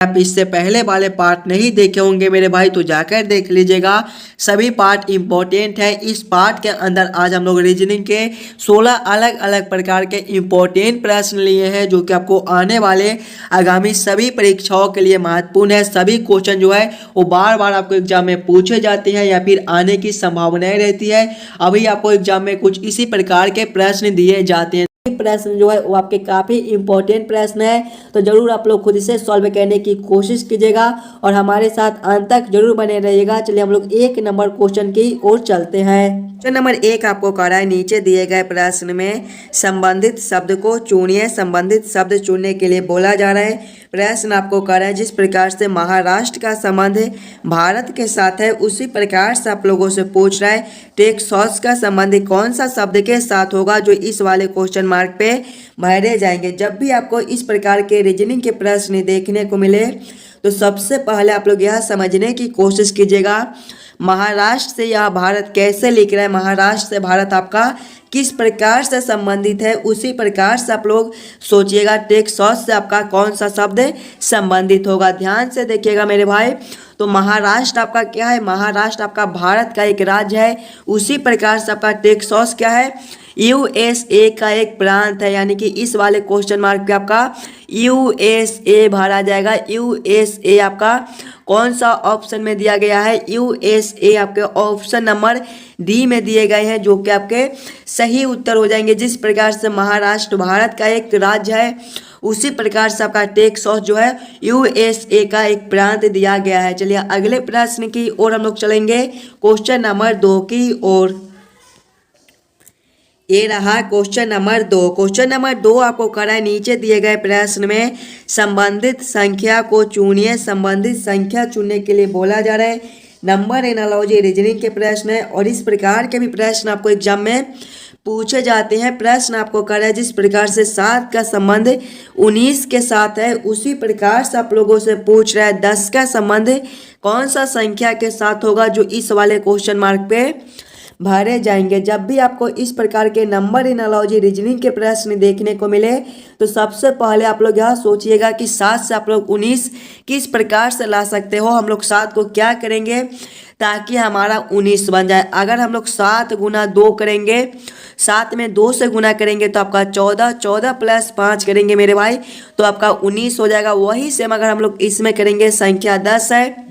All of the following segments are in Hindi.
आप इससे पहले वाले पार्ट नहीं देखे होंगे मेरे भाई तो जाकर देख लीजिएगा। सभी पार्ट इम्पोर्टेंट है। इस पार्ट के अंदर आज हम लोग रीजनिंग के 16 अलग अलग प्रकार के इम्पोर्टेंट प्रश्न लिए हैं जो कि आपको आने वाले आगामी सभी परीक्षाओं के लिए महत्वपूर्ण है। सभी क्वेश्चन जो है वो बार बार आपको एग्जाम में पूछे जाते हैं या फिर आने की संभावनाएं रहती है। अभी आपको एग्जाम में कुछ इसी प्रकार के प्रश्न दिए जाते हैं। प्रश्न जो है वो आपके काफ़ी इंपॉर्टेंट प्रश्न है, तो जरूर आप लोग खुद से सॉल्व करने की कोशिश कीजिएगा और हमारे साथ अंत तक जरूर बने रहिएगा। चलिए हम लोग 1 नंबर क्वेश्चन की ओर चलते हैं। क्वेश्चन नंबर 1 आपको कह रहा है नीचे दिए गए प्रश्न में संबंधित शब्द को चुनिए। संबंधित शब्द चुनने के लिए बोला जा रहा है। प्रश्न आपको कह रहा है जिस प्रकार से महाराष्ट्र का संबंध भारत के साथ है उसी प्रकार से आप लोगों से पूछ रहा है टेक्सास का संबंध कौन सा शब्द के साथ होगा जो इस वाले क्वेश्चन मार्क पे भरे जाएंगे। जब भी आपको इस प्रकार के रीजनिंग के प्रश्न देखने को मिले तो सबसे पहले आप लोग यह समझने की कोशिश कीजिएगा महाराष्ट्र से यह भारत कैसे लिख रहा है, महाराष्ट्र से भारत आपका किस प्रकार से संबंधित है, उसी प्रकार से आप लोग सोचिएगा टेक्सास से आपका कौन सा शब्द संबंधित होगा। ध्यान से देखिएगा मेरे भाई। तो महाराष्ट्र आपका क्या है, महाराष्ट्र आपका भारत का एक राज्य है, उसी प्रकार से आपका टेक्सास क्या है, यूएसए का एक प्रांत है। यानी कि इस वाले क्वेश्चन मार्क पे आपका यूएसए भरा जाएगा। यूएसए आपका कौन सा ऑप्शन में दिया गया है, यूएसए आपके ऑप्शन नंबर डी में दिए गए हैं जो कि आपके सही उत्तर हो जाएंगे। जिस प्रकार से महाराष्ट्र भारत का एक राज्य है उसी प्रकार से आपका टेक्सास जो है यूएसए का एक प्रांत दिया गया है। चलिए अगले प्रश्न की ओर हम लोग चलेंगे, क्वेश्चन नंबर 2 की ओर। ये रहा क्वेश्चन नंबर 2। क्वेश्चन नंबर 2 आपको कह रहा है नीचे दिए गए प्रश्न में संबंधित संख्या को चुनिए। संबंधित संख्या चुनने के लिए बोला जा रहा है। नंबर एनालॉजी रीजनिंग के प्रश्न है और इस प्रकार के भी प्रश्न आपको एग्जाम में पूछे जाते हैं। प्रश्न आपको कह रहा है जिस प्रकार से 7 का संबंध 19 के साथ है उसी प्रकार से आप लोगों से पूछ रहा है 10 का संबंध कौन सा संख्या के साथ होगा जो इस वाले क्वेश्चन मार्क पे भरे जाएंगे। जब भी आपको इस प्रकार के नंबर एनालॉजी रीजनिंग के प्रश्न देखने को मिले तो सबसे पहले आप लोग यह सोचिएगा कि 7 से आप लोग 19 किस प्रकार से ला सकते हो। हम लोग 7 को क्या करेंगे ताकि हमारा 19 बन जाए। अगर हम लोग 7 गुना 2 करेंगे, 7 में 2 से गुना करेंगे तो आपका 14, 14 प्लस 5 करेंगे मेरे भाई तो आपका 19 हो जाएगा। वही सेम अगर हम लोग इसमें करेंगे, संख्या 10 है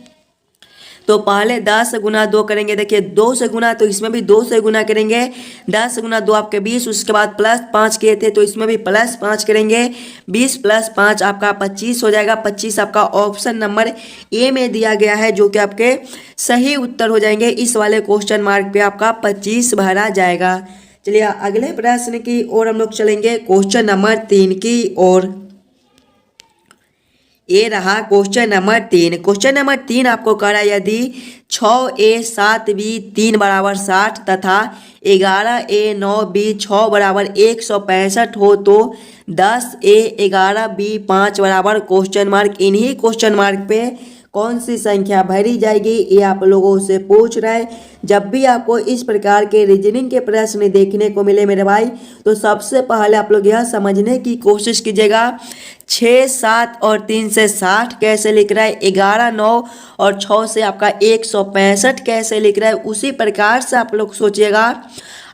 तो पहले 10 गुना 2 करेंगे। देखिए 2 से गुना तो इसमें भी 2 से गुना करेंगे। 10 गुना 2 आपके 20, उसके बाद प्लस 5 किए थे तो इसमें भी प्लस 5 करेंगे। 20 प्लस 5 आपका 25 हो जाएगा। 25 आपका ऑप्शन नंबर ए में दिया गया है जो कि आपके सही उत्तर हो जाएंगे। इस वाले क्वेश्चन मार्क पे आपका 25 भरा जाएगा। चलिए अगले प्रश्न की ओर हम लोग चलेंगे, क्वेश्चन नंबर 3 की ओर। ये रहा क्वेश्चन नंबर 3। क्वेश्चन नंबर 3 आपको कह रहा है यदि 6a 7b 3 बराबर 60 तथा 11a 9b 6 बराबर 165 हो तो 10a 11b 5 बराबर क्वेश्चन मार्क, इन्हीं क्वेश्चन मार्क पे कौन सी संख्या भरी जाएगी ये आप लोगों से पूछ रहा है। जब भी आपको इस प्रकार के रीजनिंग के प्रश्न देखने को मिले मेरे भाई तो सबसे पहले आप लोग यह समझने की कोशिश कीजिएगा 6, 7 और 3 से 60 कैसे लिख रहा है, 11, 9 और 6 से आपका 165 कैसे लिख रहा है। उसी प्रकार से आप लोग सोचिएगा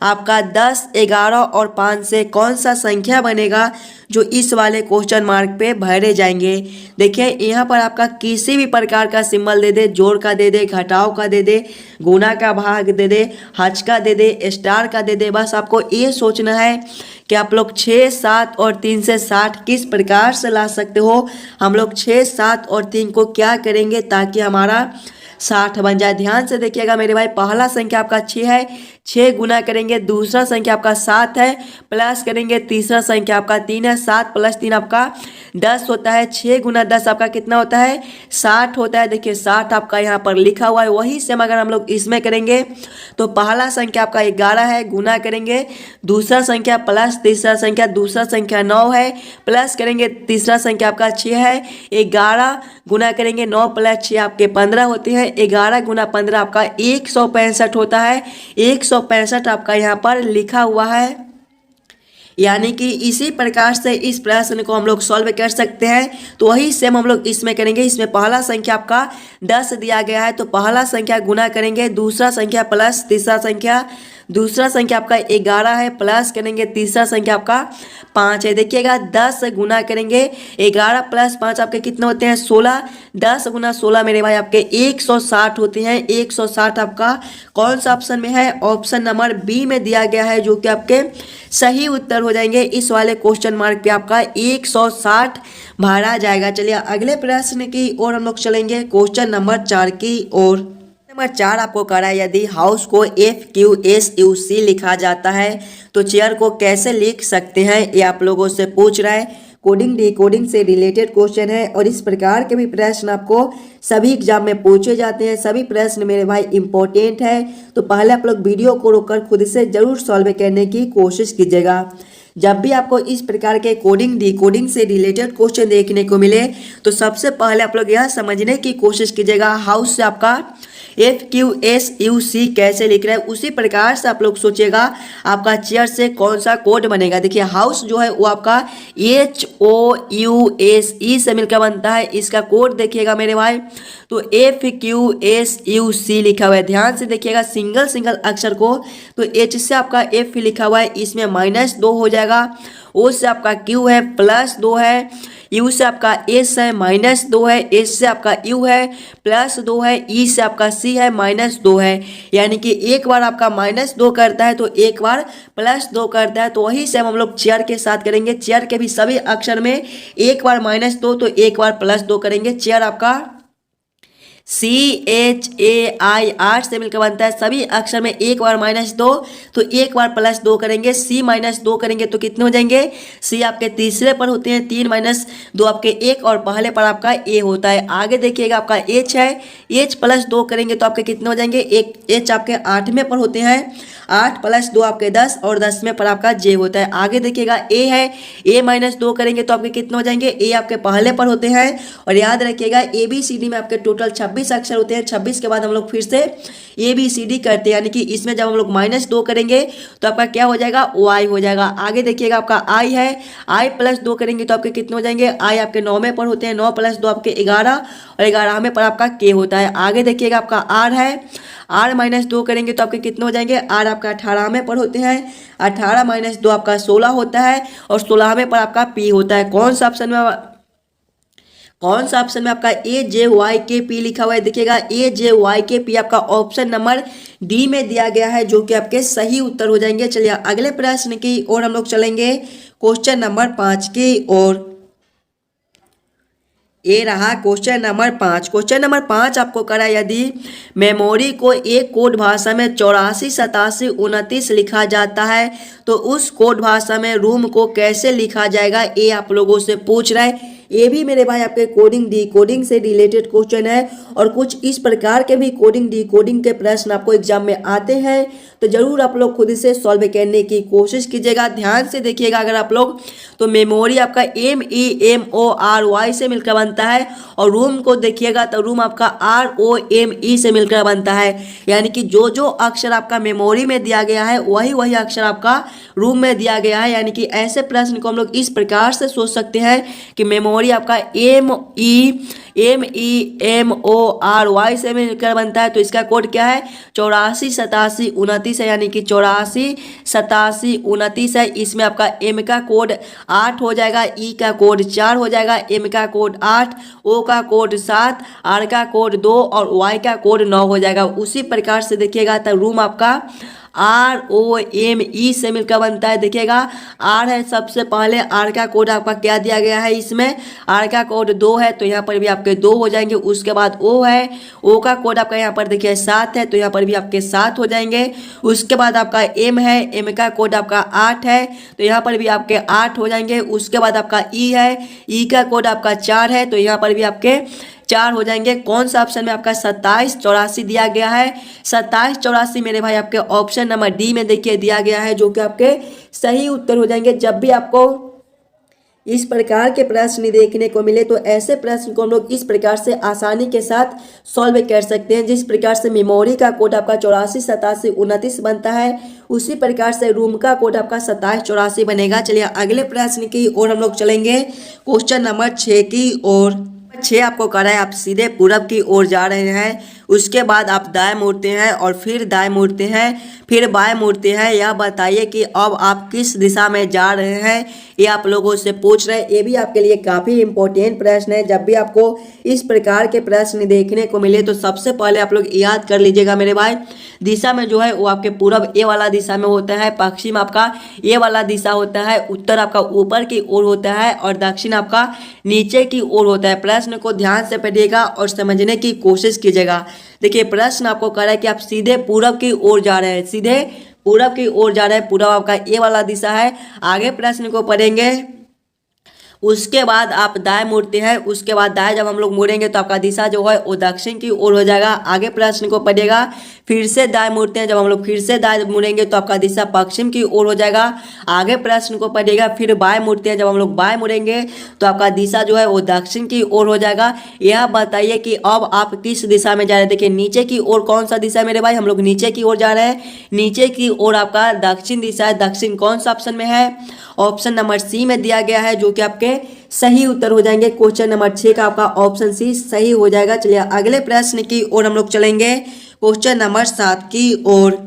आपका 10, 11 और 5 से कौन सा संख्या बनेगा जो इस वाले क्वेश्चन मार्क पे भरे जाएंगे। देखिए यहाँ पर आपका किसी भी प्रकार का सिंबल दे दे, जोड़ का दे दे, घटाव का दे दे, गुना का भाग दे दे, हज का दे दे, स्टार का दे दे, बस आपको ये सोचना है कि आप लोग 6, 7 और 3 से 60 किस प्रकार से ला सकते हो। हम लोग 6, 7 और 3 को क्या करेंगे ताकि हमारा 60 बन जाए। ध्यान से देखिएगा मेरे भाई, पहला संख्या आपका 6 है, 6 गुना करेंगे, दूसरा संख्या आपका 7 है, प्लस करेंगे तीसरा संख्या आपका 3 है, 7 प्लस 3 आपका 10 होता है। 6 गुना 10 आपका कितना होता है, 60 होता है। देखिए 60 आपका यहाँ पर लिखा हुआ है। वही सेम अगर हम लोग इसमें करेंगे तो पहला संख्या आपका 11 है, गुना करेंगे दूसरा संख्या प्लस तीसरा संख्या, दूसरा संख्या 9 है, प्लस करेंगे तीसरा संख्या आपका 6 है, 11 गुना करेंगे 9 प्लस 6 आपके 15 होते हैं। 11 गुना 15 आपका 165 होता है। 165 आपका यहाँ पर लिखा हुआ है। यानी कि इसी प्रकार से इस प्रश्न को हम लोग सॉल्व कर सकते हैं। तो वही सेम हम लोग इसमें करेंगे। इसमें पहला संख्या आपका 10 दिया गया है, तो पहला संख्या गुना करेंगे, दूसरा संख्या प्लस तीसरा संख्या, दूसरा संख्या आपका 11 है, प्लस करेंगे तीसरा संख्या आपका 5 है। देखिएगा 10 गुना करेंगे, 11 प्लस 5 आपके कितने होते हैं 16, 10 गुना 16 मेरे भाई आपके 160 होते हैं। 160 आपका कौन सा ऑप्शन में है, ऑप्शन नंबर बी में दिया गया है, जो कि आपके सही उत्तर हो जाएंगे। इस वाले क्वेश्चन मार्क पे आपका 160 भरा जाएगा। चलिए अगले प्रश्न की ओर हम लोग चलेंगे, क्वेश्चन नंबर 4 की ओर। नंबर 4 आपको कह रहा है यदि हाउस को FQSUC लिखा जाता है तो चेयर को कैसे लिख सकते हैं, ये आप लोगों से पूछ रहा है। कोडिंग डिकोडिंग से रिलेटेड क्वेश्चन है और इस प्रकार के भी प्रश्न आपको सभी एग्जाम में पूछे जाते हैं। सभी प्रश्न मेरे भाई इंपॉर्टेंट है, तो पहले आप लोग वीडियो को रोककर खुद से जरूर सॉल्व करने की कोशिश कीजिएगा। जब भी आपको इस प्रकार के कोडिंग डिकोडिंग से रिलेटेड क्वेश्चन देखने को मिले तो सबसे पहले आप लोग यह समझने की कोशिश कीजिएगा हाउस से आपका FQSUC कैसे लिख रहा है। उसी प्रकार से आप लोग सोचिएगा आपका चेयर से कौन सा कोड बनेगा। देखिए हाउस जो है वो आपका HOUSE से मिलकर बनता है। इसका कोड देखिएगा मेरे भाई, तो FQSUC लिखा हुआ है। ध्यान से देखिएगा सिंगल सिंगल अक्षर को, तो H से आपका F लिखा हुआ है, इसमें -2 हो जाएगा। O से आपका Q है, +2 है। U से आपका S है, -2 है। S से आपका U है, +2 है। E से आपका C है, -2 है। यानी कि एक बार आपका -2 करता है तो एक बार +2 करता है। तो वही से हम लोग चेयर के साथ करेंगे। चेयर के भी सभी अक्षर में एक बार -2 तो एक बार +2 करेंगे। चेयर आपका CHAIR से मिलकर बनता है। सभी अक्षर में एक बार -2 तो एक बार +2 करेंगे। C -2 करेंगे तो कितने हो जाएंगे, C आपके तीसरे पर होते हैं, 3 - 2 आपके 1 और पहले पर आपका A होता है। आगे देखिएगा आपका H है, H +2 करेंगे तो आपके कितने हो जाएंगे, एक H आपके 8वें पर होते हैं, 8 + 2 आपके 10 और 10वें पर आपका J होता है। आगे देखिएगा A है, A -2 करेंगे तो आपके कितने हो जाएंगे, A आपके पहले पर होते हैं। और याद रखिएगा ABCD में आपके टोटल 26 अक्षर होते हैं। 26 के बाद हम लोग फिर से ABCD करते हैं, यानी कि इसमें जब हम लोग -2 करेंगे तो आपका क्या हो जाएगा, Y हो जाएगा। आगे देखिएगा आपका I है, I +2 करेंगे तो आपके कितने हो जाएंगे, I आपके 9वें पर होते हैं, 9 + 2 आपके 11 और 11वें पर आपका K होता है। आगे देखिएगा आपका R है, R -2 करेंगे तो आपके कितने हो जाएंगे, R आपका 18वें पर होते हैं, 18 - 2 आपका 16 होता है और 16वें पर आपका P होता है। कौन सा ऑप्शन में आपका AJYKP लिखा हुआ है। देखिएगा AJYKP आपका ऑप्शन नंबर डी में दिया गया है, जो कि आपके सही उत्तर हो जाएंगे। चलिए अगले प्रश्न की ओर हम लोग चलेंगे, क्वेश्चन नंबर 5 की ओर। ये रहा क्वेश्चन नंबर 5। क्वेश्चन नंबर 5 आपको करा यदि मेमोरी को एक कोड भाषा में 84 87 29 लिखा जाता है तो उस कोड भाषा में रूम को कैसे लिखा जाएगा, ये आप लोगों से पूछ रहा है। ये भी मेरे भाई आपके कोडिंग डिकोडिंग से रिलेटेड क्वेश्चन है और कुछ इस प्रकार के भी कोडिंग डिकोडिंग के प्रश्न आपको एग्जाम में आते हैं, तो जरूर आप लोग खुद से सॉल्व करने की कोशिश कीजिएगा। ध्यान से देखिएगा अगर आप लोग, तो मेमोरी आपका MEMORY से मिलकर बनता है और रूम को देखिएगा तो रूम आपका ROME से मिलकर बनता है। यानी कि जो जो अक्षर आपका मेमोरी में दिया गया है वही वही अक्षर आपका रूम में दिया गया है। यानी कि ऐसे प्रश्न को हम लोग इस प्रकार से सोच सकते हैं कि मेमोरी आपका MEMORY से मिलकर बनता है, तो इसका कोड क्या है, 84 87 29 है। यानी कि 84 87 29 है। इसमें आपका M का कोड 8 हो जाएगा, E का कोड 4 हो जाएगा, M का कोड 8, O का कोड 7, R का कोड 2 और Y का कोड 9 हो जाएगा। उसी प्रकार से देखिएगा तो रूम आपका ROME से मिलकर बनता है। देखिएगा R है, सबसे पहले R का कोड आपका क्या दिया गया है, इसमें R का कोड 2 है तो यहाँ पर भी आपके 2 हो जाएंगे। उसके बाद O है, O का कोड आपका यहाँ पर देखिए 7 है तो यहाँ पर भी आपके 7 हो जाएंगे। उसके बाद आपका M है, M का कोड आपका 8 है तो यहाँ पर भी आपके 8 हो जाएंगे। उसके बाद आपका E है, E का कोड आपका 4 है तो यहाँ पर भी आपके 4 हो जाएंगे। कौन सा ऑप्शन में आपका 27 84 दिया गया है, 27 84 मेरे भाई आपके ऑप्शन नंबर डी में देखिए दिया गया है, जो कि आपके सही उत्तर हो जाएंगे। जब भी आपको इस प्रकार के प्रश्न देखने को मिले तो ऐसे प्रश्न को हम लोग इस प्रकार से आसानी के साथ सॉल्व कर सकते हैं। जिस प्रकार से मेमोरी का कोड आपका 84 87 29 बनता है, उसी प्रकार से रूम का कोड आपका 27 84 बनेगा। चलिए अगले प्रश्न की ओर हम लोग चलेंगे, क्वेश्चन नंबर 6 की ओर। 6 आपको कह रहा है आप सीधे पूरब की ओर जा रहे हैं, उसके बाद आप दाएं मुड़ते हैं और फिर दाएं मुड़ते हैं, फिर बाएं मुड़ते हैं। यह बताइए कि अब आप किस दिशा में जा रहे हैं, ये आप लोगों से पूछ रहे हैं। ये भी आपके लिए काफ़ी इंपॉर्टेंट प्रश्न है। जब भी आपको इस प्रकार के प्रश्न देखने को मिले तो सबसे पहले आप लोग याद कर लीजिएगा मेरे भाई, दिशा में जो है वो आपके पूरब ए वाला दिशा में होता है, पश्चिम आपका ए वाला दिशा होता है, उत्तर आपका ऊपर की ओर होता है और दक्षिण आपका नीचे की ओर होता है। प्रश्न को ध्यान से पढ़िएगा और समझने की कोशिश कीजिएगा। देखिए प्रश्न आपको कह रहा है कि आप सीधे पूरब की ओर जा रहे हैं, सीधे पूरब की ओर जा रहे हैं, पूरब आपका ए वाला दिशा है। आगे प्रश्न को पढ़ेंगे, उसके बाद आप दाएं मुड़ते हैं, उसके बाद दाएं जब हम लोग मुड़ेंगे तो आपका दिशा जो है वो दक्षिण की ओर हो जाएगा। आगे प्रश्न को पढ़िएगा, फिर से दाएं मुड़ते हैं, जब हम लोग फिर से दाएं मुड़ेंगे तो आपका दिशा पश्चिम की ओर हो जाएगा। आगे प्रश्न को पढ़िएगा, फिर बाएं मुड़ते हैं, जब हम लोग बाएं मुड़ेंगे तो आपका दिशा जो है वो दक्षिण की ओर हो जाएगा। यह बताइए कि अब आप किस दिशा में जा रहे हैं। देखिए नीचे की ओर कौन सा दिशा है मेरे भाई, हम लोग नीचे की ओर जा रहे हैं, नीचे की ओर आपका दक्षिण दिशा है। दक्षिण कौन सा ऑप्शन में है, ऑप्शन नंबर सी में दिया गया है, जो कि आपके सही उत्तर हो जाएंगे। क्वेश्चन नंबर 6 का आपका ऑप्शन सी सही हो जाएगा। चलिए अगले प्रश्न की ओर हम लोग चलेंगे, क्वेश्चन नंबर 7 की ओर।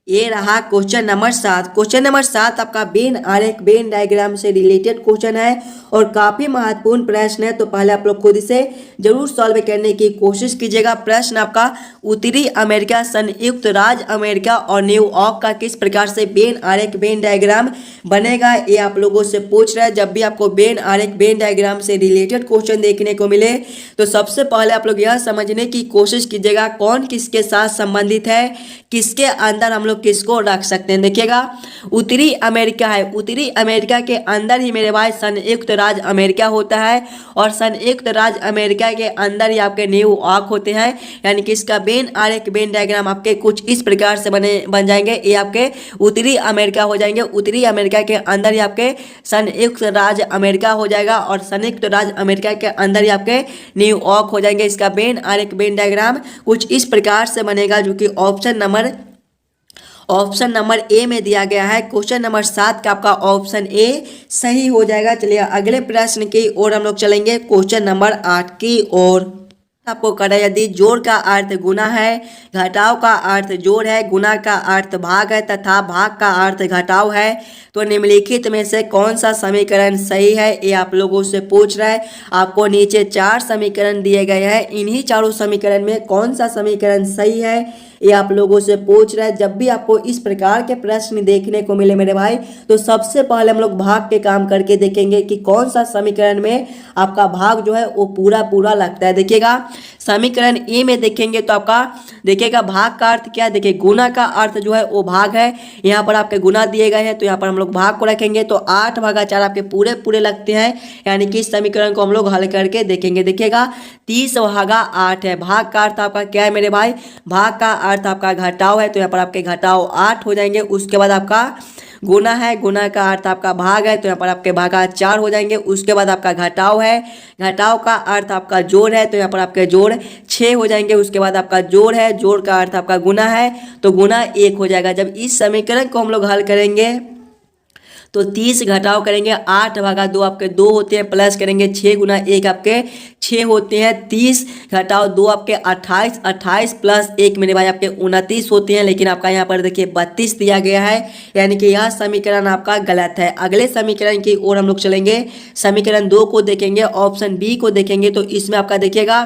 ये रहा क्वेश्चन नंबर 7। क्वेश्चन नंबर 7 आपका वेन आरेख, वेन डायग्राम से रिलेटेड क्वेश्चन है और काफी महत्वपूर्ण प्रश्न है, तो पहले आप लोग खुद इसे जरूर सॉल्व करने की कोशिश कीजिएगा। प्रश्न आपका उत्तरी अमेरिका, संयुक्त राज्य अमेरिका और न्यूयॉर्क का किस प्रकार से वेन आरेख, वेन डायग्राम बनेगा, ये आप लोगों से पूछ रहा है। जब भी आपको वेन आरेख, वेन डायग्राम से रिलेटेड क्वेश्चन देखने को मिले तो सबसे पहले आप लोग यह समझने की कोशिश कीजिएगा कौन किसके साथ संबंधित है, किसके अंदर हम लोग किसको रख सकते हैं। देखिएगा उत्तरी अमेरिका है, उत्तरी अमेरिका के अंदर ही मेरे भाई संयुक्त राज्य अमेरिका होता है और संयुक्त राज्य अमेरिका के अंदर ही आपके न्यूयॉर्क होते हैं। यानी कि इसका वेन आरेख, वेन डायग्राम आपके कुछ इस प्रकार से बन जाएंगे। ये आपके उत्तरी अमेरिका हो जाएंगे, उत्तरी अमेरिका के अंदर ही आपके संयुक्त राज्य अमेरिका हो जाएगा और संयुक्त राज्य अमेरिका के अंदर ही आपके न्यूयॉर्क हो जाएंगे। इसका वेन आरेख, वेन डायग्राम कुछ इस प्रकार से बनेगा, जो कि ऑप्शन नंबर ए में दिया गया है। क्वेश्चन नंबर 7 का आपका ऑप्शन ए सही हो जाएगा। चलिए अगले प्रश्न की ओर हम लोग चलेंगे, क्वेश्चन नंबर 8 की ओर। आपको करा यदि जोड़ का अर्थ गुना है, घटाव का अर्थ जोड़ है, गुना का अर्थ भाग है तथा भाग का अर्थ घटाव है, तो निम्नलिखित में से कौन सा समीकरण सही है, ये आप लोगों से पूछ रहा है। आपको नीचे 4 समीकरण दिए गए हैं, इन्हीं चारों समीकरण में कौन सा समीकरण सही है, ये आप लोगों से पूछ रहा है। जब भी आपको इस प्रकार के प्रश्न देखने को मिले मेरे भाई, तो सबसे पहले हम लोग भाग के काम करके देखेंगे कि कौन सा समीकरण में आपका भाग जो है वो पूरा पूरा लगता है। देखिएगा समीकरण ए में देखेंगे तो आपका देखिएगा भाग का अर्थ क्या है, देखिए गुना का अर्थ जो है वो भाग है। यहाँ पर आपके गुना दिए गए हैं तो यहाँ पर हम लोग भाग को रखेंगे तो 8/4 आपके पूरे पूरे लगते हैं। यानी कि इस समीकरण को हम लोग हल करके देखेंगे। देखिएगा 30/8 है, भाग का अर्थ आपका क्या है मेरे भाई, भाग का अर्थ आपका घटाव है, तो यहाँ पर आपके घटाव 8 हो जाएंगे। उसके बाद आपका गुना है, गुना का अर्थ आपका भाग है, तो यहाँ पर आपके भागा 4 हो जाएंगे। उसके बाद आपका घटाव है, घटाव का अर्थ आपका जोड़ है, तो यहाँ पर आपके जोड़ 6 हो जाएंगे। उसके बाद आपका जोड़ है, जोड़ का अर्थ आपका गुना है, तो गुना 1 हो जाएगा। जब इस समीकरण को हम लोग हल करेंगे तो 30 घटाव करेंगे 8/2 आपके 2 होते हैं, प्लस करेंगे 6 गुना 1 आपके 6 होते हैं। 30 घटाव 2 आपके 28, 28 प्लस 1 मेरे भाई आपके 29 होते हैं। लेकिन आपका यहाँ पर देखिए 32 दिया गया है, यानी कि यह समीकरण आपका गलत है। अगले समीकरण की ओर हम लोग चलेंगे, समीकरण 2 को देखेंगे, ऑप्शन बी को देखेंगे। तो इसमें आपका देखिएगा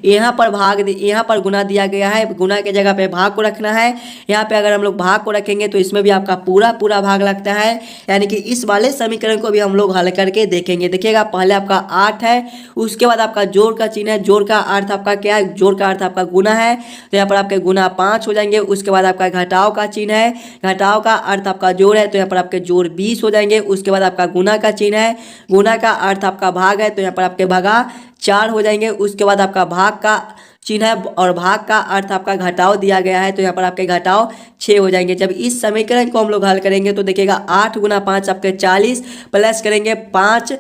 यहाँ पर भाग, यहाँ पर गुना दिया गया है, गुना के जगह पे भाग को रखना है। यहाँ पे अगर हम लोग भाग को रखेंगे तो इसमें भी आपका पूरा पूरा भाग लगता है। यानी कि इस वाले समीकरण को भी हम लोग हल करके देखेंगे। देखिएगा पहले आपका 8 है, उसके बाद आपका जोड़ का चिन्ह है, जोड़ का अर्थ आपका क्या है, जोड़ का अर्थ आपका गुना है, तो यहाँ पर आपके गुना 5 हो जाएंगे। उसके बाद आपका घटाव का चिन्ह है, घटाव का अर्थ आपका जोड़ है, तो यहाँ पर आपके जोड़ 20 हो जाएंगे। उसके बाद आपका गुना का चिन्ह है, गुना का अर्थ आपका भाग है, तो यहाँ पर आपके भागा 4 हो जाएंगे। उसके बाद आपका भाग का चिन्ह है और भाग का अर्थ आपका घटाव दिया गया है, तो यहाँ पर आपके घटाव 6 हो जाएंगे। जब इस समीकरण को हम लोग हल करेंगे तो देखिएगा 8 गुना 5 आपके 40 प्लस करेंगे 5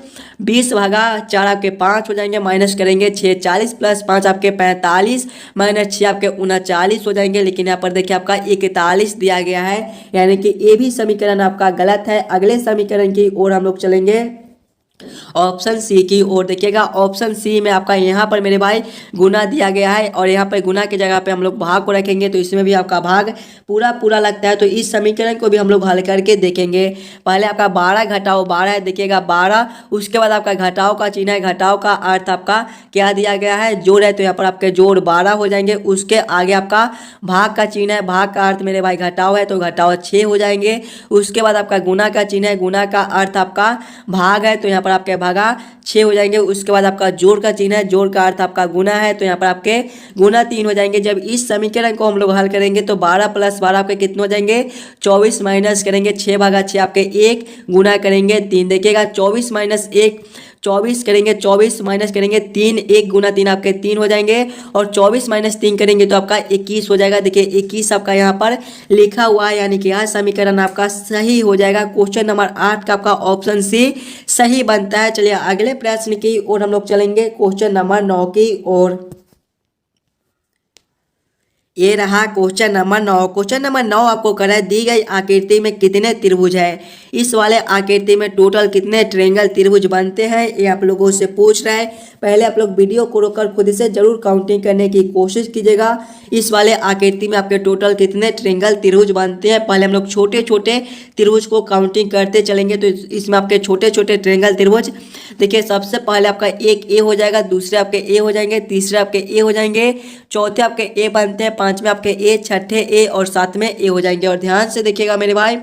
20 भागा 4 आपके 5 हो जाएंगे, माइनस करेंगे 6 40 प्लस 5 आपके 45 माइनस 6 आपके 39 हो जाएंगे। लेकिन यहाँ पर देखिए आपका 41 दिया गया है, यानी कि ये भी समीकरण आपका गलत है। अगले समीकरण की ओर हम लोग चलेंगे, ऑप्शन सी की ओर। देखिएगा ऑप्शन सी में आपका यहाँ पर मेरे भाई गुना दिया गया है और यहाँ पर गुना की जगह पे हम लोग भाग को रखेंगे, तो इसमें भी आपका भाग पूरा पूरा लगता है। तो इस समीकरण को भी हम लोग हल करके देखेंगे। पहले आपका 12 घटाओ 12 है, देखिएगा 12, उसके बाद आपका घटाओ का चिन्ह है, घटाओ का अर्थ आपका क्या दिया गया है, जोड़ है, तो यहाँ पर आपके जोड़ 12 हो जाएंगे। उसके आगे आपका भाग का चिन्ह है, भाग का अर्थ मेरे भाई घटाओ है, तो घटाओ 6 हो जाएंगे। उसके बाद आपका गुना का चिन्ह है, गुना का अर्थ आपका भाग है, तो यहाँ पर आपके भागा 6 हो जाएंगे। उसके बाद आपका जोड़ का चिन्ह है, जोड़ का अर्थ आपका गुना है, तो यहाँ पर आपके गुना 3 हो जाएंगे। जब इस समीकरण को हम लोग हल करेंगे तो 12 प्लस 12 आपके कितने हो जाएंगे, 24 माइनस करेंगे 6 भागा 6 आपके 1 गुना करेंगे 3। देखिएगा 24 माइनस 1 24 करेंगे, 24 माइनस करेंगे 3, 1 गुना 3 आपके 3 हो जाएंगे और 24 माइनस 3 करेंगे तो आपका 21 हो जाएगा। देखिए 21 आपका यहाँ पर लिखा हुआ है, यानी कि यह समीकरण आपका सही हो जाएगा। क्वेश्चन नंबर 8 का आपका ऑप्शन सी सही बनता है। चलिए अगले प्रश्न की ओर हम लोग चलेंगे, क्वेश्चन नंबर 9 की ओर। ये रहा क्वेश्चन नंबर 9। क्वेश्चन नंबर 9 आपको कर है, दी गई आकृति में कितने त्रिभुज है। इस वाले आकृति में टोटल कितने ट्रायंगल त्रिभुज बनते हैं, ये आप लोगों से पूछ रहा है। पहले आप लोग वीडियो को रोककर खुद से जरूर काउंटिंग करने की कोशिश कीजिएगा। इस वाले आकृति में आपके टोटल कितने ट्रायंगल त्रिभुज बनते हैं, पहले हम लोग छोटे छोटे त्रिभुज को काउंटिंग करते चलेंगे। तो इसमें आपके छोटे छोटे ट्रायंगल त्रिभुज देखिए, सबसे पहले आपका एक ए हो जाएगा, दूसरे आपके ए हो जाएंगे, तीसरे आपके ए हो जाएंगे, चौथे आपके ए बनते हैं, पांचवें आपके ए, छठे ए और सातवें ए हो जाएंगे। और ध्यान से देखिएगा मेरे भाई,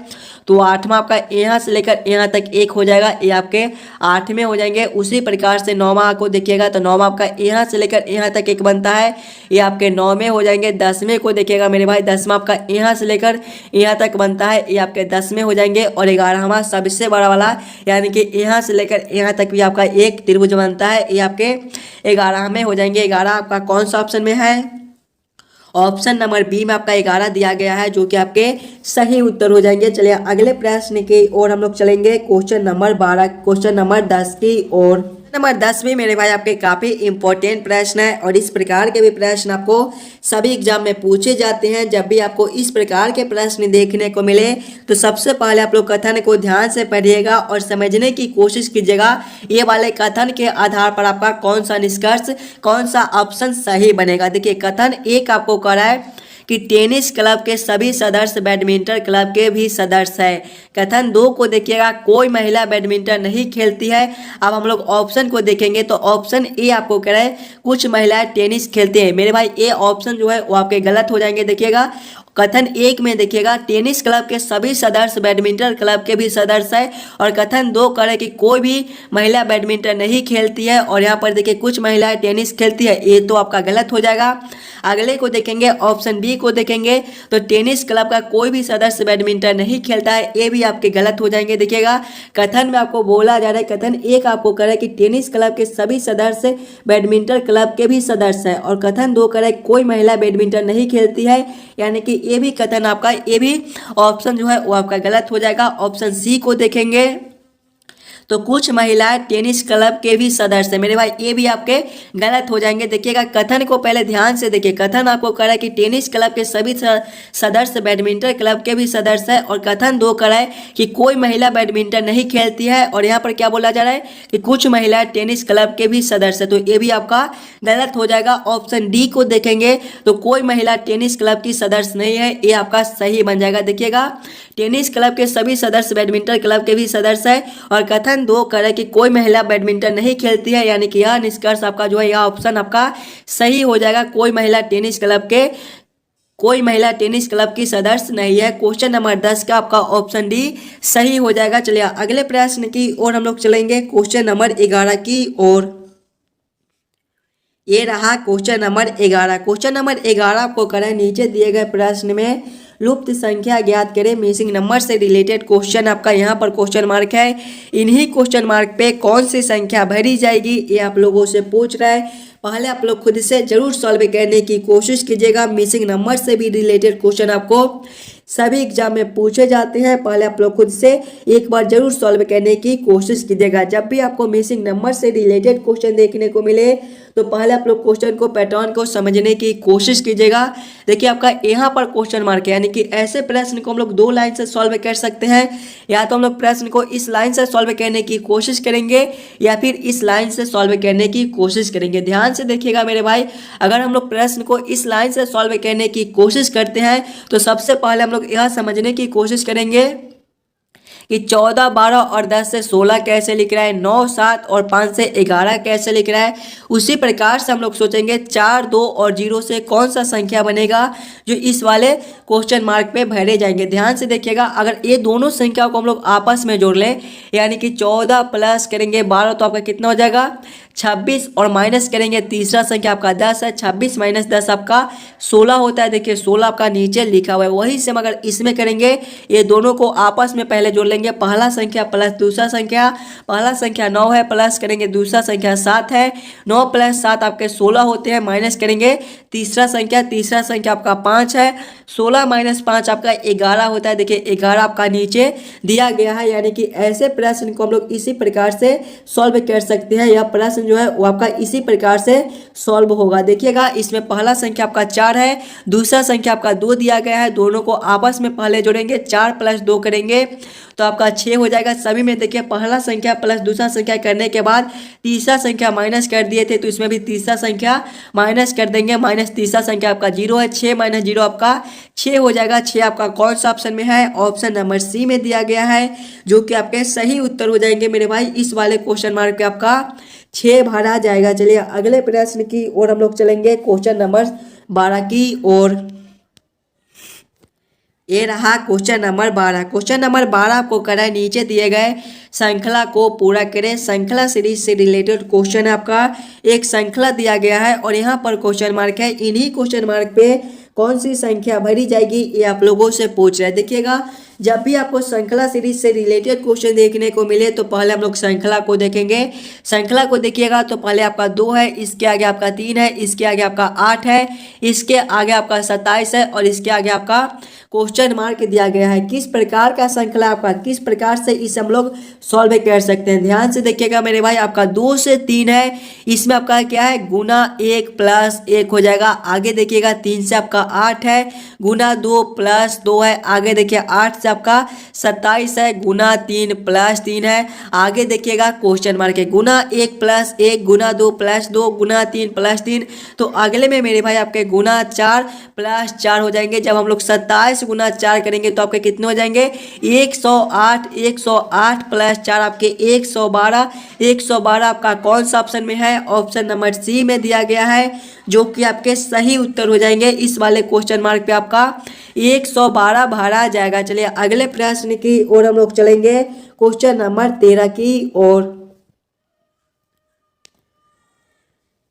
तो आठवां आपका यहाँ से लेकर यहाँ तक एक हो जाएगा, ये आपके 8वें हो जाएंगे। उसी प्रकार से 9वां को देखिएगा तो 9वां आपका यहाँ से लेकर यहाँ तक एक बनता है, ये आपके 9वें हो जाएंगे। 10वें को देखिएगा मेरे भाई, 10वां आपका यहाँ से लेकर यहाँ तक बनता है, ये आपके 10वें हो जाएंगे। और 11वां सबसे बड़ा वाला, यानी कि यहाँ से लेकर यहाँ तक भी आपका एक त्रिभुज बनता है, ये आपके 11वें हो जाएंगे। 11 आपका कौन सा ऑप्शन में है, ऑप्शन नंबर बी में आपका 11 दिया गया है, जो कि आपके सही उत्तर हो जाएंगे। चलिए अगले प्रश्न की ओर हम लोग चलेंगे, क्वेश्चन नंबर 12, क्वेश्चन नंबर 10 की ओर। नंबर 10 में मेरे भाई आपके काफ़ी इंपॉर्टेंट प्रश्न है और इस प्रकार के भी प्रश्न आपको सभी एग्जाम में पूछे जाते हैं। जब भी आपको इस प्रकार के प्रश्न देखने को मिले तो सबसे पहले आप लोग कथन को ध्यान से पढ़िएगा और समझने की कोशिश कीजिएगा, ये वाले कथन के आधार पर आपका कौन सा निष्कर्ष, कौन सा ऑप्शन सही बनेगा। देखिए कथन एक आपको कह रहा है कि टेनिस क्लब के सभी सदस्य बैडमिंटन क्लब के भी सदस्य है। कथन 2 को देखिएगा, कोई महिला बैडमिंटन नहीं खेलती है। अब हम लोग ऑप्शन को देखेंगे तो ऑप्शन ए आपको कह रहा है कुछ महिलाएं टेनिस खेलती हैं। मेरे भाई ए ऑप्शन जो है वो आपके गलत हो जाएंगे। देखिएगा कथन 1 में देखिएगा टेनिस क्लब के सभी सदस्य बैडमिंटन क्लब के भी सदस्य है, और कथन 2 करे कि कोई भी महिला बैडमिंटन नहीं खेलती है, और यहाँ पर देखिए कुछ महिलाएं टेनिस खेलती है, ये तो आपका गलत हो जाएगा। अगले को देखेंगे, ऑप्शन बी को देखेंगे तो टेनिस क्लब का कोई भी सदस्य बैडमिंटन नहीं खेलता है, ये भी आपके गलत हो जाएंगे। देखिएगा कथन में आपको बोला जा रहा है, कथन 1 आपको कह रहा है कि टेनिस क्लब के सभी सदस्य बैडमिंटन क्लब के भी सदस्य है, और कथन 2 कह रहा है कोई महिला बैडमिंटन नहीं खेलती है, यानी कि ये भी कथन आपका, ये भी ऑप्शन जो है वो आपका गलत हो जाएगा। ऑप्शन सी को देखेंगे तो कुछ महिलाएं टेनिस क्लब के भी सदस्य, मेरे भाई ये भी आपके गलत हो जाएंगे। देखिएगा कथन को पहले ध्यान से देखिए, कथन आपको कह रहा है कि टेनिस क्लब के सभी सदस्य बैडमिंटन क्लब के भी सदस्य है, और कथन 2 कह रहा है कि कोई महिला बैडमिंटन नहीं खेलती है, और यहाँ पर क्या बोला जा रहा है कि कुछ महिलाएं टेनिस क्लब के भी सदस्य है, तो ये भी आपका गलत हो जाएगा। ऑप्शन डी को देखेंगे तो कोई महिला टेनिस क्लब की सदस्य नहीं है, ये आपका सही बन जाएगा। देखिएगा टेनिस क्लब के सभी सदस्य बैडमिंटन क्लब के भी सदस्य है, और कथन 2 कह रहा है कि कोई महिला बैडमिंटन नहीं खेलती है, यानी कि यह निष्कर्ष आपका जो है यह ऑप्शन आपका सही हो जाएगा। कोई महिला टेनिस क्लब की सदस्य नहीं है। क्वेश्चन नंबर 10 का आपका ऑप्शन डी सही हो जाएगा। चलिए अगले प्रश्न की ओर हम लोग चलेंगे, क्वेश्चन नंबर 11 की ओर। ये रहा क्वेश्चन नंबर 11। क्वेश्चन नंबर 11 आपको करें, नीचे दिए गए प्रश्न में लुप्त संख्या ज्ञात करें, मिसिंग नंबर से रिलेटेड क्वेश्चन आपका यहाँ पर क्वेश्चन मार्क है। इन्हीं क्वेश्चन मार्क पे कौन सी संख्या भरी जाएगी ये आप लोगों से पूछ रहा है। पहले आप लोग खुद से जरूर सॉल्व करने की कोशिश कीजिएगा। मिसिंग नंबर से भी रिलेटेड क्वेश्चन आपको सभी एग्जाम में पूछे जाते हैं। पहले आप लोग खुद से एक बार जरूर सॉल्व करने की कोशिश कीजिएगा। जब भी आपको मिसिंग नंबर से रिलेटेड क्वेश्चन देखने को मिले तो पहले आप लोग क्वेश्चन को पैटर्न को समझने की कोशिश कीजिएगा। देखिए आपका यहाँ पर क्वेश्चन मार्क है, यानी कि ऐसे प्रश्न को हम लोग दो लाइन से सॉल्व कर सकते हैं। या तो हम लोग प्रश्न को इस लाइन से सॉल्व करने की कोशिश करेंगे या फिर इस लाइन से सॉल्व करने की कोशिश करेंगे। ध्यान से देखिएगा मेरे भाई, अगर हम लोग प्रश्न को इस लाइन से सॉल्व करने की कोशिश करते हैं तो सबसे पहले हम लोग यह समझने की कोशिश करेंगे कि 14, 12 और 10 से 16 कैसे लिख रहा है, 9, 7 और 5 से 11 कैसे लिख रहा है। उसी प्रकार से हम लोग सोचेंगे 4, 2 और 0 से कौन सा संख्या बनेगा जो इस वाले क्वेश्चन मार्क पे भरे जाएंगे। ध्यान से देखिएगा, अगर ये दोनों संख्याओं को हम लोग आपस में जोड़ लें, यानी कि 14 प्लस करेंगे 12 तो आपका कितना हो जाएगा 26 और माइनस करेंगे तीसरा संख्या आपका 10 है। 26 माइनस 10 आपका 16 होता है। देखिए 16 आपका नीचे लिखा हुआ है। वही से अगर इसमें करेंगे, ये दोनों को आपस में पहले जोड़ लेंगे। पहला संख्या प्लस दूसरा संख्या, पहला संख्या 9 है, प्लस करेंगे दूसरा संख्या 7 है। 9 प्लस 7 आपके 16 होते हैं, माइनस करेंगे तीसरा संख्या आपका 5 है। 16 माइनस 5 आपका 11 होता है। देखिए 11 आपका नीचे दिया गया है। यानी कि ऐसे प्रश्न को हम लोग इसी प्रकार से सॉल्व कर सकते हैं। यह प्रश्न जो है वो आपका इसी प्रकार से सॉल्व होगा। देखिएगा इसमें पहला संख्या आपका 4 है, दूसरा संख्या आपका 2 दिया गया है। दोनों को आपस में पहले जोड़ेंगे, 4 प्लस 2 करेंगे तो आपका 6 हो जाएगा। सभी में देखिए पहला संख्या प्लस दूसरा संख्या करने के बाद तीसरा संख्या माइनस कर दिए थे, तो इसमें भी तीसरा संख्या माइनस कर देंगे। माइनस तीसरा संख्या आपका 0 है। 6 माइनस 0 आपका 6 हो जाएगा। 6 आपका कौन सा ऑप्शन में है, ऑप्शन नंबर सी में दिया गया है, जो कि आपके सही उत्तर हो जाएंगे मेरे भाई। इस वाले क्वेश्चन मार्क पे आपका 6 भरा जाएगा। चलिए अगले प्रश्न की ओर हम लोग चलेंगे, क्वेश्चन नंबर 12 की ओर। ये रहा क्वेश्चन नंबर 12। क्वेश्चन नंबर 12 आपको करा है, नीचे दिए गए श्रृंखला को पूरा करें। श्रृंखला सीरीज से रिलेटेड क्वेश्चन है आपका। एक श्रृंखला दिया गया है और यहाँ पर क्वेश्चन मार्क है। इन्हीं क्वेश्चन मार्क पे कौन सी संख्या भरी जाएगी ये आप लोगों से पूछ रहे हैं। देखिएगा जब भी आपको श्रृंखला सीरीज से रिलेटेड क्वेश्चन देखने को मिले तो पहले हम लोग श्रृंखला को देखेंगे। श्रृंखला को देखिएगा तो पहले आपका 2 है, इसके आगे आपका 3 है, इसके आगे आपका 8 है, इसके आगे आपका 27 है और इसके आगे आपका क्वेश्चन मार्क दिया गया है। किस प्रकार का श्रृंखला आपका, किस प्रकार से इसे हम लोग सॉल्व कर सकते हैं। ध्यान से देखिएगा मेरे भाई, आपका 2 से 3 है, इसमें आपका क्या है गुना 1 प्लस 1 हो जाएगा। आगे देखिएगा 3 से आपका 8 है, गुना 2 प्लस 2 है। आगे देखिए 8 से आपका 27 है, गुना 3 प्लस 3 है। आगे देखिएगा क्वेश्चन मार्क है, गुना 1 प्लस 1, गुना 2 प्लस 2, गुना 3 प्लस 3। तो अगले में मेरे भाई आपके गुना 4 प्लस 4 हो जाएंगे। जब हम लोग 27 गुना 4 करेंगे तो आपके कितने हो जाएंगे 108। 108 प्लस 4 आपके 112। 112 आपका कौन सा ऑप्शन में है, ऑप्शन नंबर सी में दिया गया है, जो कि आपके सही उत्तर हो जाएंगे। इस वाले क्वेश्चन मार्क पे आपका 112 भरा जाएगा। चलिए अगले प्रश्न की ओर हम लोग चलेंगे, क्वेश्चन नंबर 13 की ओर।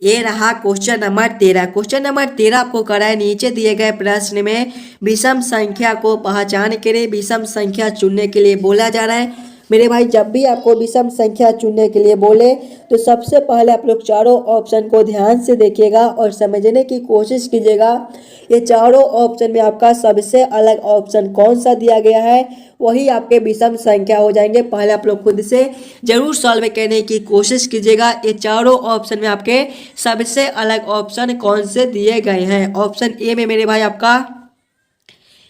ये रहा क्वेश्चन नंबर 13। क्वेश्चन नंबर 13 आपको करा है, नीचे दिए गए प्रश्न में विषम संख्या को पहचान करें। विषम संख्या चुनने के लिए बोला जा रहा है मेरे भाई। जब भी आपको विषम संख्या चुनने के लिए बोले तो सबसे पहले आप लोग चारों ऑप्शन को ध्यान से देखिएगा और समझने की कोशिश कीजिएगा। ये चारों ऑप्शन में आपका सबसे अलग ऑप्शन कौन सा दिया गया है, वही आपके विषम संख्या हो जाएंगे। पहले आप लोग खुद से जरूर सॉल्व करने की कोशिश कीजिएगा। ये चारों ऑप्शन में आपके सबसे अलग ऑप्शन कौन से दिए गए हैं। ऑप्शन ए में मेरे भाई आपका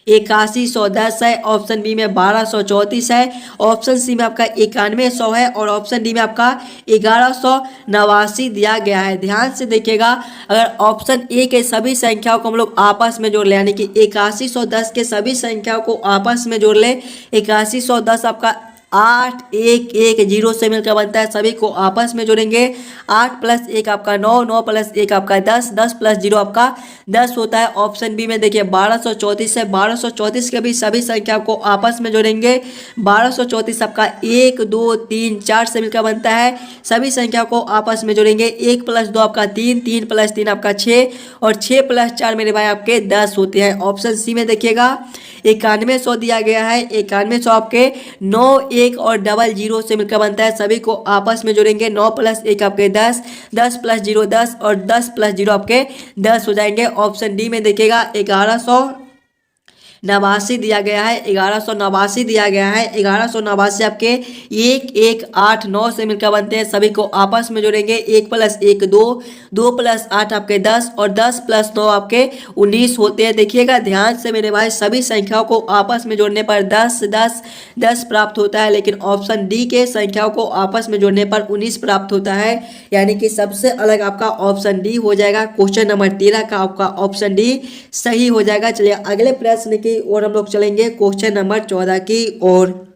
8110 है, ऑप्शन बी में 1234 है, ऑप्शन सी में आपका 9100 है और ऑप्शन डी में आपका 1189 दिया गया है। ध्यान से देखिएगा, अगर ऑप्शन ए के सभी संख्याओं को हम लोग आपस में जोड़ ले, यानी कि 8110 के सभी संख्याओं को आपस में जोड़ ले, 8110 आपका 8 1 1 0 से मिलकर बनता है, सभी को आपस में जोड़ेंगे। 8 + 1 आपका 9, 9 + 1 आपका 10, 10 + 0 आपका 10 होता है। ऑप्शन बी में देखिए 1234 है। 1234 के भी सभी संख्या को आपस में जोड़ेंगे। 1234 आपका 1 2 3 4 से मिलकर बनता है, सभी संख्या को आपस में जोड़ेंगे। 1 + 2 आपका 3, 3 + 3 आपका 6 और 6 + 4 मेरे भाई आपके 10 होते हैं। ऑप्शन सी में देखिएगा 9100 दिया गया है। 9100 आपके 9 1 और 00 से मिलकर बनता है, सभी को आपस में जोड़ेंगे। 9 + 1 आपके 10, 10 + 0 10 और 10 + 0 आपके 10 हो जाएंगे। ऑप्शन डी में देखिएगा 1189 दिया गया है। 1189 दिया गया है। 1189 आपके 1 1 8 9 से मिलकर बनते हैं, सभी को आपस में जोड़ेंगे। 1 + 1 2, 2 + 8 आपके 10 और 10 + 9 आपके 19 होते हैं। देखिएगा ध्यान से मेरे भाई, सभी संख्याओं को आपस में जोड़ने पर 10 10 10 प्राप्त होता है, लेकिन ऑप्शन डी के संख्याओं को आपस में जोड़ने पर 19 प्राप्त होता है, यानी कि सबसे अलग आपका ऑप्शन डी हो जाएगा। क्वेश्चन नंबर 13 का आपका ऑप्शन डी सही हो जाएगा। चलिए अगले प्रश्न की और हम लोग चलेंगे, क्वेश्चन नंबर 14 की ओर।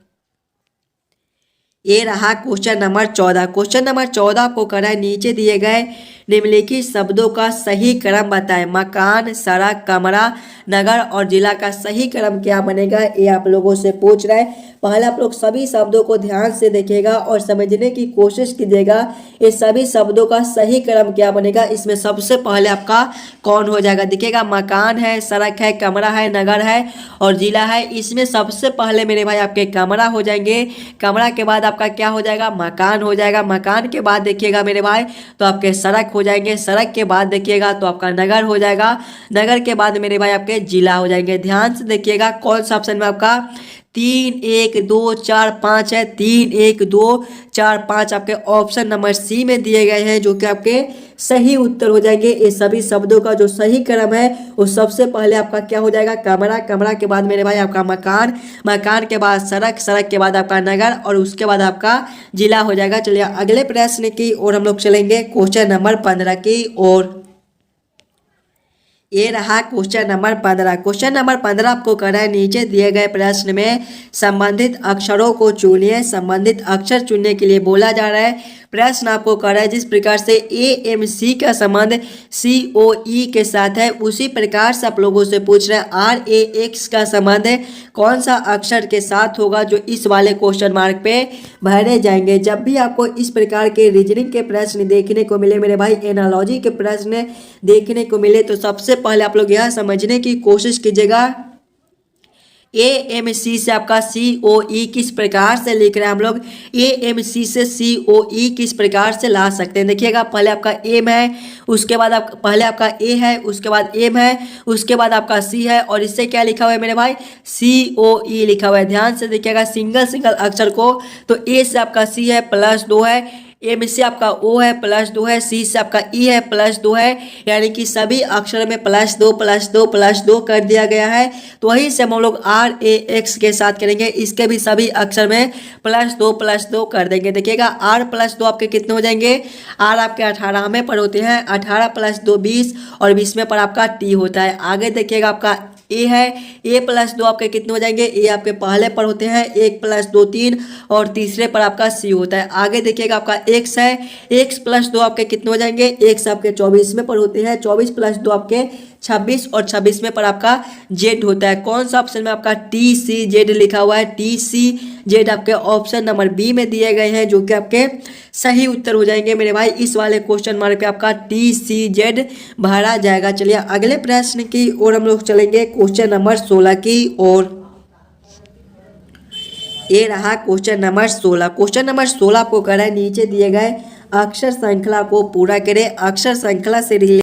ये रहा क्वेश्चन नंबर 14। क्वेश्चन नंबर 14 आपको करा है, नीचे दिए गए निम्नलिखित शब्दों का सही क्रम बताएं। मकान, सड़क, कमरा, नगर और जिला का सही क्रम क्या बनेगा, ये आप लोगों से पूछ रहा है। पहले आप लोग सभी शब्दों को ध्यान से देखिएगा और समझने की कोशिश कीजिएगा, ये सभी शब्दों का सही क्रम क्या बनेगा। इसमें सबसे पहले आपका कौन हो जाएगा, देखिएगा मकान है, सड़क है, कमरा है, नगर है और जिला है। इसमें सबसे पहले मेरे भाई आपके कमरा हो जाएंगे। कमरा के बाद आपका क्या हो जाएगा, मकान हो जाएगा। मकान के बाद देखिएगा मेरे भाई तो आपके सड़क हो जाएंगे। सड़क के बाद देखिएगा तो आपका नगर हो जाएगा। नगर के बाद मेरे भाई आपके जिला हो जाएंगे। ध्यान से देखिएगा कौन सा ऑप्शन में आपका 3 1 2 4 5 है। 3 1 2 4 5 आपके ऑप्शन नंबर सी में दिए गए हैं, जो कि आपके सही उत्तर हो जाएंगे। ये सभी शब्दों का जो सही क्रम है वो सबसे पहले आपका क्या हो जाएगा, कमरा। कमरा के बाद मेरे भाई आपका मकान। मकान के बाद सड़क। सड़क के बाद आपका नगर और उसके बाद आपका जिला हो जाएगा। चलिए अगले प्रश्न की ओर हम लोग चलेंगे, क्वेश्चन नंबर 15 की ओर। ये रहा क्वेश्चन नंबर 15। क्वेश्चन नंबर 15 आपको करना है, नीचे दिए गए प्रश्न में संबंधित अक्षरों को चुनिए। संबंधित अक्षर चुनने के लिए बोला जा रहा है। प्रश्न आपको कर रहा है जिस प्रकार से AMC का संबंध COE के साथ है, उसी प्रकार से आप लोगों से पूछ रहे हैं RAX का संबंध कौन सा अक्षर के साथ होगा, जो इस वाले क्वेश्चन मार्क पे भरे जाएंगे। जब भी आपको इस प्रकार के रीजनिंग के प्रश्न देखने को मिले मेरे भाई, एनालॉजी के प्रश्न देखने को मिले, तो सबसे पहले आप लोग यह समझने की कोशिश कीजिएगा AMC से आपका COE किस प्रकार से लिख रहे हैं हम लोग। AMC से COE किस प्रकार से ला सकते हैं, देखिएगा पहले आपका M है, उसके बाद पहले आपका A है, उसके बाद M है, उसके बाद आपका C है और इससे क्या लिखा हुआ है मेरे भाई, COE लिखा हुआ है। ध्यान से देखिएगा सिंगल सिंगल अक्षर को, तो A से आपका C है +2 है, M से आपका O है +2 है, C से आपका E है +2 है, यानी कि सभी अक्षर में +2 +2 +2 कर दिया गया है। तो वहीं से हम लोग RAX के साथ करेंगे, इसके भी सभी अक्षर में +2 +2 कर देंगे। देखिएगा R +2 आपके कितने हो जाएंगे, R आपके 18वें पर होते हैं, 18 + 2 20 और 20वें पर आपका T होता है। आगे देखिएगा आपका A है, A +2 आपके कितने हो जाएंगे, A आपके पहले पर होते हैं, 1 + 2 3 और तीसरे पर आपका C होता है। आगे देखिएगा आपका X है, X +2 आपके कितने हो जाएंगे, X आपके 24वें पर होते हैं, 24 + 2 आपके 26 और 26वें पर आपका Z होता है। कौन सा ऑप्शन में आपका TCZ लिखा हुआ है, TCZ आपके ऑप्शन नंबर बी में दिए गए हैं, जो कि आपके सही उत्तर हो जाएंगे मेरे भाई। इस वाले क्वेश्चन मार्क पे आपका TCZ भरा जाएगा। चलिए अगले प्रश्न की ओर हम लोग चलेंगे, क्वेश्चन नंबर 16 की ओर। ये रहा क्वेश्चन नंबर 16। क्वेश्चन नंबर 16 आपको कर रहा है, नीचे दिए गए अक्षर श्रृंखला को पूरा करें। अक्षर श्रृंखला से